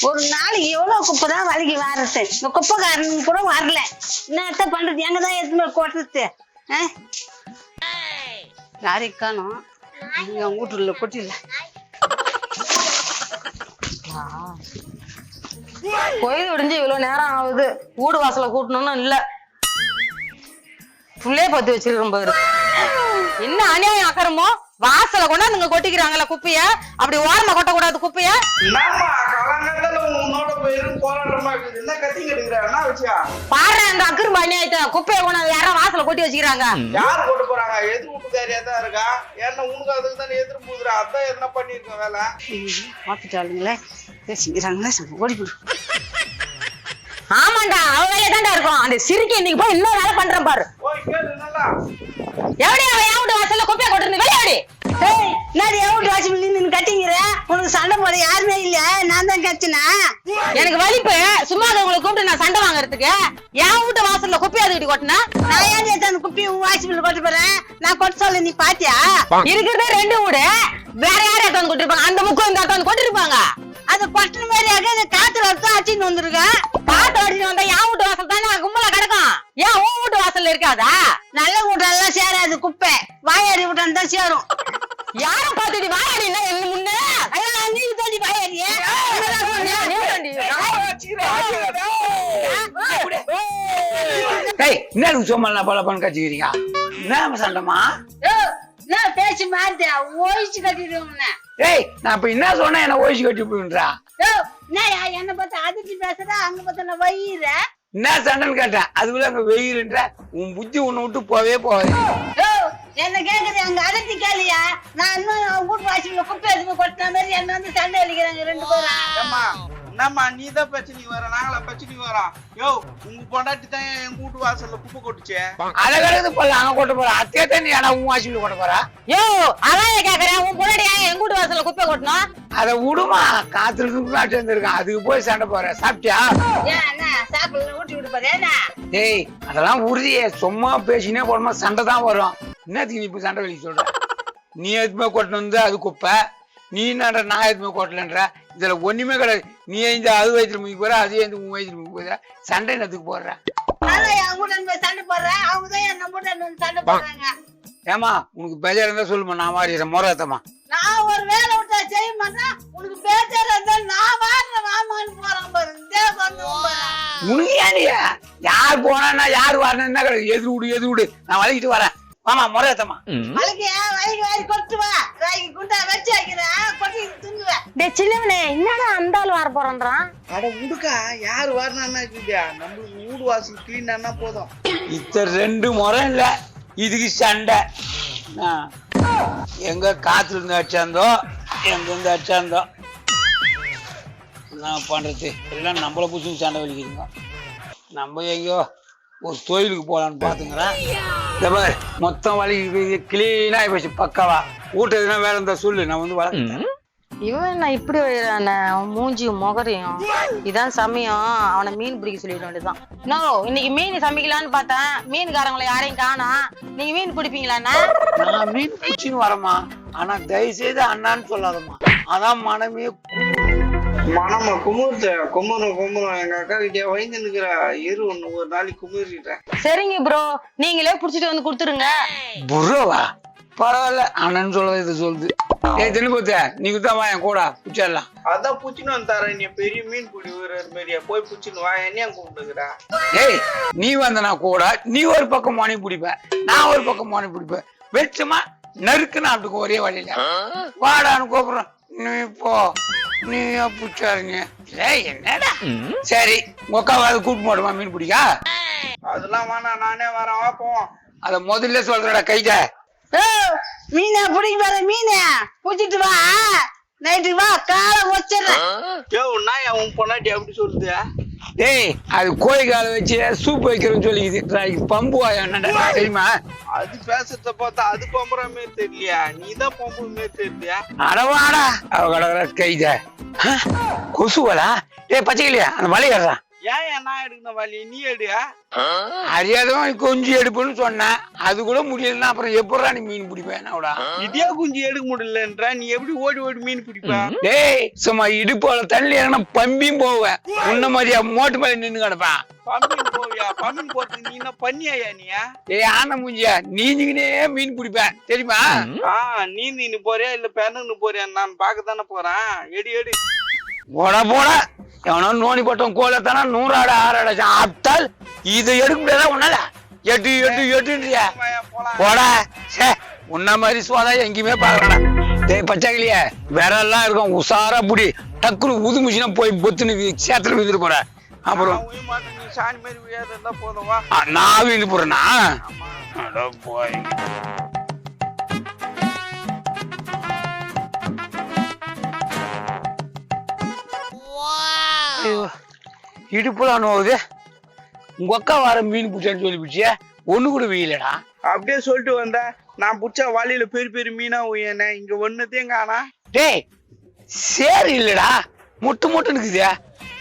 ஒரு நாளைக்கு எவ்வளவு குப்பை தான் வலிக்கு வாரது. இந்த குப்பைக்காரன் கூட வரல. என்னத்த பண்றது? எங்கதான் எதுவுமே கொட்டுறது? யாரையும் காணும். என் வீட்டுல கொட்டில. கோயில் விடிஞ்சு இவ்வளவு நேரம் ஆகுது. வீடு வாசல கூட்டணும்னு இல்ல, புள்ளைய பத்தி வச்சிருக்கோம் பாரு. என்ன அநியாயம் அக்கறமோ, வாசல கொண்டா நீங்க கொட்டிக்கிறாங்களா குப்பைய? அப்படி ஓரமா கொட்ட கூடாது குப்பைய. பாரு அந்த அக்கரும் அநியாயத்தை குப்பைய கொண்டாந்து யாரும் வாசல கொட்டி வச்சுக்கிறாங்க. யார் போட்டு போறாங்க? எது வீட்டுக்காரியா தான் இருக்கா? ஏன்னா உனக்கு அதுக்கு தானே எதிர்ப்பு போகுதுரா. அதான் என்ன பண்ணிருக்கோம் வேலை. பார்த்துட்டாளுங்களே, பேசிக்கிறாங்களே, ஓடி போடு. ஆமாண்டா, அவ வேலையா தான்டா இருக்கும். அந்த சிரிக்கி இன்னைக்கு போய் இன்னொரு வேலை பண்றேன் பாரு. எப்படி அவன் என் வீட்டு வாசல்ல குப்பைய கொட்டுறது? வெளியாடி. நான் என் வீட்டு வாசல் நின்று கட்டிங்கிற. உனக்கு சண்டை போட யாருமே இல்ல, நான் தான் கட்டினா. எனக்கு வலிப்பு. சும்மா உங்களை கூப்பிட்டு நான் சண்டை வாங்குறதுக்கு என் வீட்டு வாசல்ல குப்பையா அதுக்கிட்டு கொட்டினா? நான் ஏன் அந்த குப்பையை வாசல் கொட்ட போறேன்? நான் கொட்ட சொல்ல நீ பாத்தியா? இருக்கிறதே 2 வீடு, வேற யாரும் எத்தாந்து கொட்டிருப்பாங்க. அந்த முக்கம் இந்த எத்தாந்து கொட்டிருப்பாங்க. அது கொட்டின மாதிரி காத்துல அர்த்தம் அடிச்சுன்னு வந்துருக்கேன். காத்து அடிச்சு வந்தா என் வீட்டு வாசல் தானே கும்பலா கிடக்கும். ஏன் உன் வீட்டு வாசல்ல இருக்காதா? நல்ல வீட்டெல்லாம் சேராது குப்பை, வாயாடி வீட்டான் தான் சேரும். யாரும் பாத்துட்டு வாயாடி என்ன என்ன முன்ன நீ தோண்டி வாயாடியே. என்ன சும்மா பல பண்ண கட்சிக்கிறீங்க? என்ன சண்டமா? நான் பேச்சு மாறிட்டேன், ஓய்ச்சி கட்டிடுவோம்னா. ஏய், நான் இப்ப என்ன சொன்னேன்? என்ன ஓய்ச்சி கட்டி போயின்றா? என்ன பார்த்தா அதிர்ச்சி பேசுறா, அங்க பார்த்தா வயிற. என்ன சண்டைன்னு கேட்டேன், அதுக்குள்ள அங்க வெயிறுன்ற. உன் புத்தி உன்னை விட்டு போவே போவாது. என்ன கேக்குது? அங்க அதிர்ச்சி கேளியா? நான் இன்னும் வீட்டு வாசல்ல குப்பை எதுவுமே கொட்டின மாதிரி என்ன வந்து சண்டை அடிக்கிறாங்க 2 பேரும். என்னம்மா நீ தான் பிரச்சனைக்கு வர, நாங்களா பிரச்சனைக்கு வரோம்? யோ, உங்க பொண்டாட்டி தான் எங்க வீட்டு வாசல்ல குப்பை கொட்டுச்சு. அதை கிடக்குது போல அங்க கொட்ட போற. அத்தையே தான் நீ ஆனா உன் வாசல்ல கொட்ட போறா? யோ, அதான் கேக்குறேன். உன் பொண்டாட்டியா எங்க வீட்டு வாசல்ல குப்பை கொட்டணும்? அதை விடுமா, காத்துல இருந்திருக்கான். அதுக்கு போய் சண்டை போற. சாப்பிட்டியா? சாப்பிடல ஊட்டி விட்டு போறேன்னா. ஏய், அதெல்லாம் உறுதியே. சும்மா பேசினே போடமா சண்டை தான் வரும். என்னத்துக்கு நீ இப்ப சண்டை வெளியே சொல்ற? நீ எதுவுமே கொட்டணும் வந்து அது குப்பை, நீ என்னன்ற நான் எதுவுமே கொட்டலன்ற. இதுல ஒண்ணுமே கிடையாது. நீ இந்த அது வயிற்றுல முக்கி போற, அது எந்த உன் வயிற்றுல முக்கி போற. சண்டை என்னத்துக்கு போடுற? சண்டை போடுறேன், அவங்கதான் என்ன போட்டு சண்டை போடுறாங்க. ஏமா, உனக்கு பேஜார இருந்தா சொல்லுமா, நான் மாறிடுறேன். முறையத்தம்மா, நான் ஒரு வேலை விட்டா செய்ய மாட்டேன். உனக்கு பேஜார இருந்தா நான் வாடுறேன், வாமான்னு போறேன் பாரு. உனக்கு ஏன்டியா? யார் போனா யாரு வரணும்? என்ன கிடையாது? எது விடு, நான் வலிக்கிட்டு வரேன். ஆமா, முறையத்தம்மா. வலிக்கு வாரி கொட்டு வா. குண்டா வச்சு வைக்கிறேன், கொட்டி தின்னுவேன். டே சின்னவனே, என்னடா அந்த ஆள் வர போறான்றான்? அட உடுக்கா, யாரு வரணும்னா இருக்குதா? நம்மளுக்கு வீடு வாசல் கிளீன் ஆனா போதும். இத்த 2 முறை இல்ல, இதுக்கு சண்டை. எங்க காத்துல இருந்து அடிச்சாந்தோ, எங்க இருந்து அடிச்சாந்தோ. நான் பண்றது எல்லாம் நம்மள புதுசு சண்டை வலிக்கிறீங்க. நம்ம எங்கயோ ஒரு தொழிலுக்கு போலான்னு பாத்துக்கிறேன். இந்த மாதிரி மொத்தம் வலி கிளீனா போச்சு பக்காவா. வீட்டு எதுனா வேலை இருந்தா சொல்லு, நான் வந்து வளர்க்கிறேன். இவன் என்ன இப்படி வழிறானே? அவன் மூஞ்சியும் முகரையும் இதான் சமயம். அவனை மீன் பிடிக்க சொல்லிட வேண்டியதுதான். நோ, இன்னைக்கு மீன் சமைக்கலான்னு பார்த்தேன். மீன்காரங்களை யாரையும் காணா. நீங்க மீன் பிடிப்பீங்களாண்ணா? நான் மீன் பிடிச்சின்னு வரமா, ஆனா தயவு செய்து அண்ணான்னு சொல்லாதம்மா. அதான் மனமே மனமா குமுறும். எங்க அக்கா கிட்டே வைந்து நிக்கிற இரு ஒண்ணு ஒரு நாளைக்கு குமுறிட்டேன். சரிங்க ப்ரோ, நீங்களே புடிச்சிட்டு வந்து கொடுத்துருங்க. புரோவா? பரவாயில்ல, அண்ணன் சொல்றது இது சொல்லுது. தின்னு போத்த நீ குத்தா வா என் கூட பிடிச்சிடலாம். அதான் புச்சின்னு வந்து தரேன். நீ பெரிய மீன் பிடி மாரியா போய் புச்சின்னு வா. என்னையா கூப்பிட்டுக்கிறா? ஏய், நீ வந்தனா கூட நீ ஒரு பக்கம் மணி பிடிப்ப, நான் ஒரு பக்கம் மணி பிடிப்பேன். வெச்சமா நறுக்குன்னு அப்படி ஒரே வழியில வாடான்னு கூப்பிடுறேன். நீ போ, நீ பிடிச்சாருங்க. என்னடா? சரி, உக்காவது கூட்டு போடுமா மீன் பிடிக்கா? அதெல்லாம் வேணா, நானே வரேன். வா போவோம். அத முதல்ல சொல்றடா கைத. மீனை பிடிக்க வர மீனை பிடிச்சிட்டு வா. நைட்டுக்கு வா, காலை வச்சிடறேன். உன் பொண்டாட்டி அப்படி சொல்லுது? டேய், அது கோழி காலை வச்சு சூப் வைக்கிறேன்னு சொல்லிக்குது. பம்பு என்னடா தெரியுமா? அது பேசுறத பார்த்தா அது பம்புற மாதிரி தெரியலையா? நீதான் பம்பு மாதிரி தெரியலையா? அடவாடா, அவ கடற்கரை கைத கொசுவலா? டேய் பச்சைக்கிளியா, அந்த மலை ஏறான். ஏன் நான் எடுக்கணும் வழி நீ எடுயா? அறியாதவன் கொஞ்சம் எடுப்புன்னு சொன்னேன், அது கூட முடியலன்னா அப்புறம் எப்படா நீ மீன் பிடிப்பேன்? இதே குஞ்சு எடுக்க முடியலன்ற நீ எப்படி ஓடி ஓடி மீன் பிடிப்ப? டேய் சும்மா இடுப்போல தள்ளி இறங்கினா பம்பியும் போவேன், உன்ன மாதிரியா மோட்டு மேல நின்னு கிடப்பேன். பம்பின் போவியா? பம்பின் போறதுக்கு நீ என்ன பண்ணியா நீயா? ஏய் ஆன மூஞ்சியா, நீஞ்சிக்கினே மீன் பிடிப்பேன் தெரியுமா? நீ போறியா இல்ல பெண்ணுன்னு போறியா? நான் பாக்கத்தானே போறேன். எடி எடி போடா எவனோ நோனி போட்டோம் கோலத்தானா 100 ஆடா 6 ஆடா ஆத்தால் இதை எடுக்க முடியாதா உன்னால? எட்டுன்றியா போடா. சே உன்ன மாதிரி சோதா எங்கேயுமே பாக்குறேன். டேய் பச்சாக்கிலிய விரல்லாம் இருக்கும், உசாரா புடி, டக்குனு ஊதுமுச்சினா போய் பொத்துன்னு சேத்துல விழுந்துட்டு போற. அப்புறம் நீ சாணி மாதிரி வியாதான் போதும் வா. நான் விழுந்து போறேன்னா போய் இடுப்புலாம் நோவுது. உங்க அக்கா வர மீன் பிடிச்சான்னு சொல்லி பிடிச்சிய ஒண்ணு கூட வீலடா. அப்படியே சொல்லிட்டு வந்த, நான் பிடிச்ச வலையில பெரிய பெரிய மீனா உயன இங்க ஒண்ணுத்தையும் காணா. டேய் சரி இல்லடா, முட்டு நிக்குது.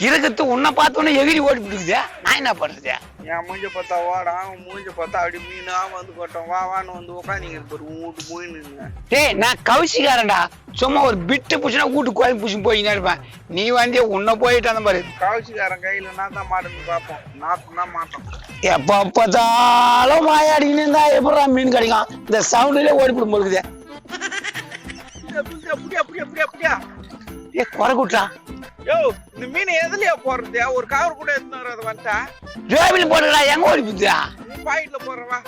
இறக்கத்து உன்னை பார்த்தோன்னே எகிரி ஓடி பிடிக்குது. நான் என்ன பண்றது? என் மூஞ்ச பார்த்தா வாடா, மூஞ்ச பார்த்தா அப்படி மீனா வந்து கொட்டோம் வா வான்னு வந்து உட்காந்து வீட்டு போயின்னு. டேய் நான் கவுசிக்காரன்டா, சும்மா ஒரு பிட்டு பூச்சினா வீட்டு கோயில் பூச்சி போயின்னு இருப்பேன். நீ வந்து உன்னை போயிட்டு அந்த மாதிரி கவுசிக்காரன் கையில நான் தான் மாட்டேன்னு பார்ப்போம், நாட்டம் தான் மாட்டோம். எப்ப பார்த்தாலும் மாயாடிக்கின்னு இருந்தா எப்படா மீன் கிடைக்கும்? இந்த சவுண்ட்லயே ஓடி போடும் போடுக்குது. ஏ குறை கூட்டா யோ இந்த மீன் எதுலயா போடுறது? ஒரு கவர் கூட எடுத்துன்னு வர்றது வந்துட்டா ஜோபில் போடுறா. எங்க ஓடி போச்சா? பாக்கெட்ல போடுறவா?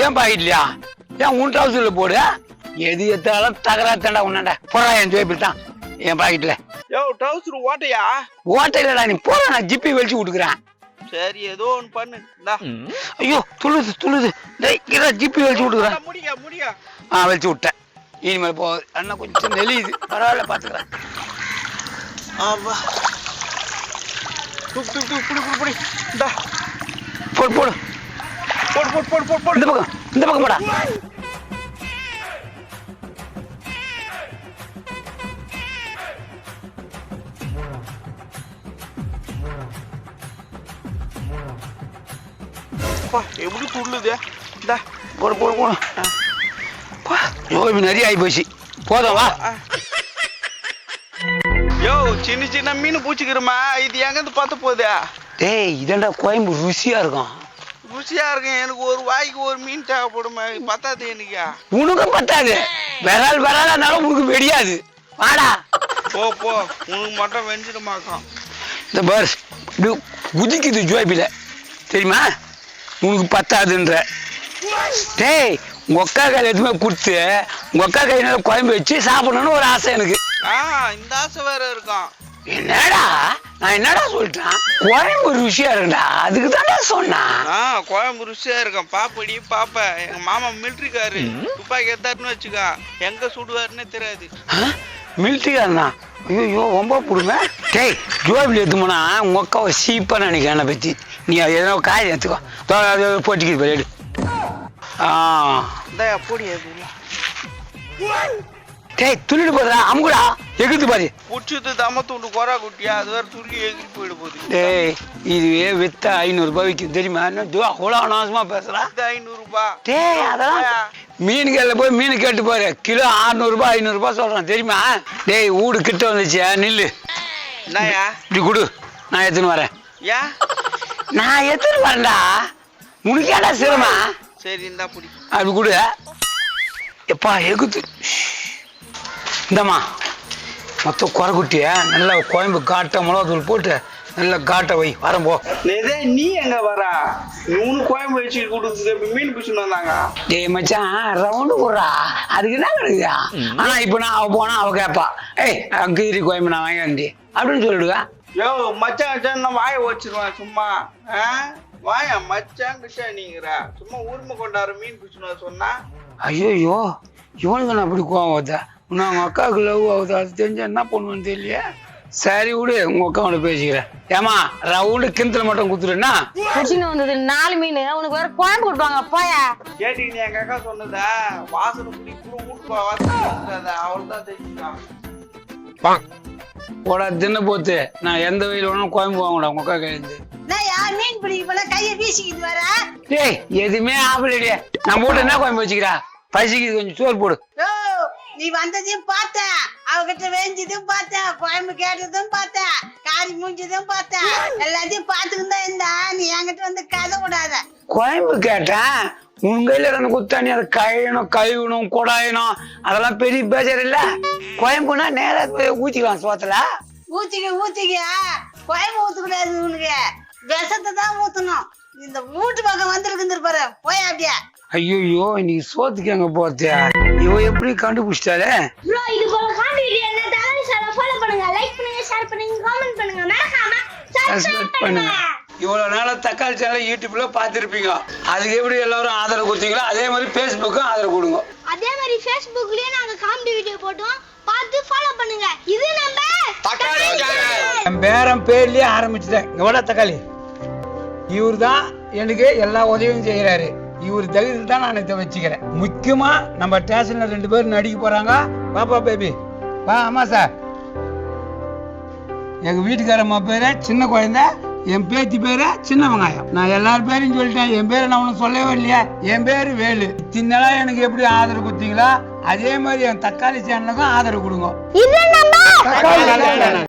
ஏன் பாக்கெட்லையா? ஏன் உன் ட்ரௌசர்ல போடு. எது எத்தாலும் தகரா தண்டா உன்னாண்டா போறா. என் ஜோபில் தான் என் பாக்கெட்ல. யோ ட்ரௌசர் ஓட்டையா? ஓட்டை இல்லடா, நீ போற, நான் ஜிப்பி வெளிச்சு விட்டுக்கிறேன். சரி ஏதோ ஒண்ணு பண்ணு. ஐயோ துளுது. டேய் இத ஜிப்பி வெளிச்சு விட்டுக்கிறேன். முடியா வெளிச்சு விட்டேன். இனிமேல் போ அண்ணா கொஞ்சம் நெளியுது, பரவாயில்ல பாத்துக்கிறேன். ஆமா புடி இந்தா போடு இந்த பக்கம் போடா. எப்படி துள்ளுது? இந்தா போடு ஜோபி நிறைய ஆகி போச்சு. போதும் வா. யோ சின்ன மீன் பூச்சிக்கிறமா, இது எங்கிருந்து பார்த்து போதா? டேய் இதண்டா கோயம்பு ருசியா இருக்கும். ருசியா இருக்கும். எனக்கு ஒரு வாய்க்கு ஒரு மீன் தேவைப்படுமா? பத்தாது எனக்கு. உனக்கும் பத்தாது. விராலானாலும் உனக்கு வெடியாது. வாடா போ உனக்கு மட்டும் வெஞ்சிடுமாக்கும். இந்த பர்ஸ் குதிக்குது ஜோபில தெரியுமா? உனக்கு பத்தாதுன்ற. டேய் உங்க அக்கா கையில எதுவுமே கொடுத்து உங்க அக்கா கையினால குழம்பு வச்சு சாப்பிடணும்னு ஒரு ஆசை எனக்கு. இந்த ஆசை வேற இருக்கும். என்னடா நான் என்னடா சொல்லிட்டேன்? குழம்பு ருசியா இருக்குடா, அதுக்கு தானே சொன்னான். குழம்பு ருசியா இருக்கும். பாப்ப எங்க மாமா மிலிட்ரிக்காரு, துப்பாக்கி எடுத்தாருன்னு வச்சுக்கா எங்க சுடுவாருன்னே தெரியாது. மிலிட்ரிக்காரனா? ஐயோ ரொம்ப பிடுங்க. டேய் ஜோபில் எடுத்துமோனா உங்க அக்காவை சீப்பா நினைக்கிறேன். என்னை பத்தி நீ எதனா காய் எடுத்துக்கோ, போட்டிக்கிது போயிடு. டேய் துள்ளிட்டு போதுடா, அமுகுடா எகுத்து பாரு. புடிச்சது தம்ம துண்டு கொரா குட்டியா, அது வேற துள்ளி எகிரி போயிட போகுது. டேய் இதுவே வித்தா 500 ரூபாய் விற்கும் தெரியுமா? அவ்வளோ அனாவசமா பேசுறா. 500 ரூபாய்? டேய் அதெல்லாம் மீன் கடையில போய் மீன் கேட்டு பாரு, கிலோ 600 ரூபாய் 500 ரூபாய் சொல்றான் தெரியுமா? டேய் வீடு கிட்ட வந்துச்சு, நில்லு. என்னயா இப்படி கொடு, நான் எடுத்துன்னு வரேன். ஏன் நான் எடுத்துன்னு வரேன்டா, உனக்கு ஏடா சிரமா? சரி இந்தா புடி. அப்படி கொடு. எப்பா எகுத்து இந்தம்மா மொத்தம் குறை குட்டிய நல்லா கோயம்பு காட்டை மிளகாத்தூள் போட்டு நல்லா காட்டை வை. வரேன் போ. நீ எங்க வர? உனக்கு கோயம்பு வச்சு கொடுத்து மீன் பிடிச்சுன்னு வந்தாங்க. டேய் மச்சான் ரவுண்டு போடுறா, அதுக்கு என்ன கிடைக்குதா? ஆனா இப்ப நான் அவ போனா அவ கேட்பா, ஏய் கீரி கோயம்பு நான் வாங்கி வந்தேன் அப்படின்னு சொல்லிடுவேன். யோ மச்சான் நான் வாய வச்சிருவேன் சும்மா. வாயா மச்சான் கிட்ட நீங்கிற சும்மா ஊர்மை கொண்டாடுற மீன் பிடிச்சுன்னு சொன்னா. ஐயோ இவனுக்கு நான் அப்படி கோவம் வருதா? உன்னை அவங்க அக்காவுக்கு லவ் ஆகுது, அது தெரிஞ்சா என்ன பண்ணுவேன்னு தெரியலையே. சரி விடு, உங்க அக்காவோட பேசிக்கிறேன். ஏமா ரவுண்டு கிணத்துல மட்டும் குத்துருன்னா குடிச்சுன்னு வந்தது 4 மீன், உனக்கு வேற குழம்பு கொடுப்பாங்க போயா. கேட்டீங்க எங்க அக்கா சொன்னதா? வாசனை குடி கூட வீட்டு வாசனை அவள் தான் தெரிஞ்சுக்கலாம். போடா தின்ன போத்து நான் எந்த வயல வேணாலும் கோயம்பு வாங்கடா உங்க அக்கா கையிலேருந்து. நான் மீன் பிடிக்க போல கையை வீசிக்கிட்டு வர. டேய் எதுவுமே ஆப்பிளடியே நான் போட்டு என்ன கோயம்பு வச்சுக்கிறா பசிக்குது கொஞ்சம் சோறு போடு. நீ வந்ததையும் பார்த்தேன், அவகிட்ட வேஞ்சதும் பார்த்தேன், குழம்பு கேட்டதும் பார்த்தேன், காரி மூஞ்சதும் பார்த்தேன், எல்லாத்தையும் பார்த்துக்கிட்டு தான் இருந்தா. நீ என்கிட்ட வந்து கதை விடாத. கோயம்பு கேட்டேன் உன் கையில இருந்த குத்தாணி அதை கழுவணும் கொடாயணும் அதெல்லாம் பெரிய பேஜர் இல்ல. கோயம்புனா நேரா போய் ஊத்திக்கலாம் சோத்துல. ஊத்திக்க குழம்பு ஊத்தக்கூடாது, உனக்கு விஷத்தை தான் ஊத்தணும். இந்த வீட்டு பக்கம் வந்துருக்கு பாரு, போய் அப்படியே. ஐயோ இன்னைக்கு சோத்துக்கு எங்க போத்தியா இவ எப்படி கண்டுபிடிச்சிட்டாலே. இது போல காமெடி வீடியோ என்ன தகவல் சேனலை ஃபாலோ பண்ணுங்க, லைக் பண்ணுங்க, ஷேர் பண்ணுங்க, கமெண்ட் பண்ணுங்க, மறக்காம சப்ஸ்கிரைப் பண்ணுங்க. இவ்வளவு நாள தக்காளி சேனல் யூடியூப்ல பாத்துருப்பீங்க, அதுக்கு எப்படி எல்லாரும் ஆதரவு கொடுத்தீங்களோ அதே மாதிரி பேஸ்புக்கும் ஆதரவு கொடுங்க. அதே மாதிரி ஃபேஸ்புக்லயே நாங்க காமெடி வீடியோ போட்டோம், பார்த்து ஃபாலோ பண்ணுங்க. இது நம்ம தக்காளி சேனல். என் பேரன் பேர்லயே ஆரம்பிச்சுட்டேன். எவ்வளவு தக்காளி இவர் தான் எனக்கு எல்லா உதவியும் செய்யறாரு. இவர் தகுதியில் தான் நான் இதை வச்சுக்கிறேன். முக்கியமா நம்ம ஸ்டேஷன்ல 2 பேரும் நடிக்க போறாங்க. பாப்பா பேபி வா. ஆமா சார், எங்க வீட்டுக்காரம்மா பேரு சின்ன குழந்தை, என் பேத்தி பேரு சின்ன வெங்காயம். நான் எல்லார் பேரையும் சொல்லிட்டேன், என் பேரை நான் ஒன்னும் சொல்லவே இல்லையா. என் பேரு வேலு. இத்தனை எனக்கு எப்படி ஆதரவு கொடுத்தீங்களா அதே மாதிரி என் தக்காளி சேனலுக்கும் ஆதரவு கொடுங்க. இது நம்ம தக்காளி சேனல்.